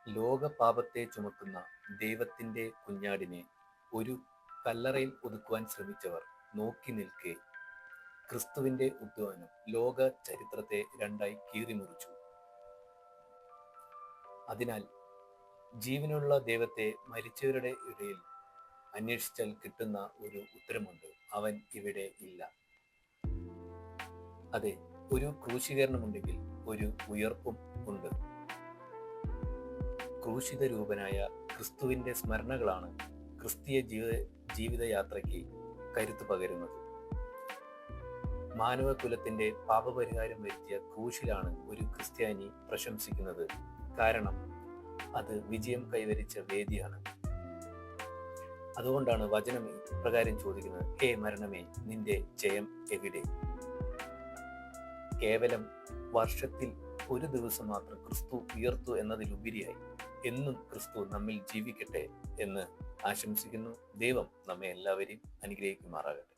ലോക പാപത്തെ ചുമക്കുന്ന ദൈവത്തിന്റെ കുഞ്ഞാടിനെ ഒരു കല്ലറയിൽ ഒതുക്കുവാൻ ശ്രമിച്ചവർ നോക്കി നിൽക്കെ ക്രിസ്തുവിന്റെ ഉദ്ധാനം ലോക ചരിത്രത്തെ രണ്ടായി കീറിമുറിച്ചു. അതിനാൽ ജീവനുള്ള ദൈവത്തെ മരിച്ചവരുടെ ഇടയിൽ അന്വേഷിച്ചാൽ കിട്ടുന്ന ഒരു ഉത്തരമുണ്ട്: അവൻ ഇവിടെ ഇല്ല. അതെ, ഒരു ക്രൂശീകരണമുണ്ടെങ്കിൽ ഒരു ഉയർപ്പും ഉണ്ട്. ക്രൂശിത രൂപനായ ക്രിസ്തുവിന്റെ സ്മരണകളാണ് ക്രിസ്തീയ ജീവിതയാത്രയ്ക്ക് കരുത്തു പകരുന്നത്. മാനവകുലത്തിന്റെ പാപപരിഹാരം വരുത്തിയ ക്രൂശിലാണ് ഒരു ക്രിസ്ത്യാനി പ്രശംസിക്കുന്നത്. കാരണം അത് വിജയം കൈവരിച്ച വേദിയാണ്. അതുകൊണ്ടാണ് വചനം ഇപ്രകാരം ചോദിക്കുന്നത്: ഹേ മരണമേ, നിന്റെ ജയം എവിടെ? കേവലം വർഷത്തിൽ ഒരു ദിവസം മാത്രം ക്രിസ്തു ഉയർത്തു എന്നതിലുപരിയായി എന്നും ക്രിസ്തു നമ്മിൽ ജീവിക്കട്ടെ എന്ന് ആശംസിക്കുന്നു. ദൈവം നമ്മെ എല്ലാവരെയും അനുഗ്രഹിക്കുമാറാകട്ടെ.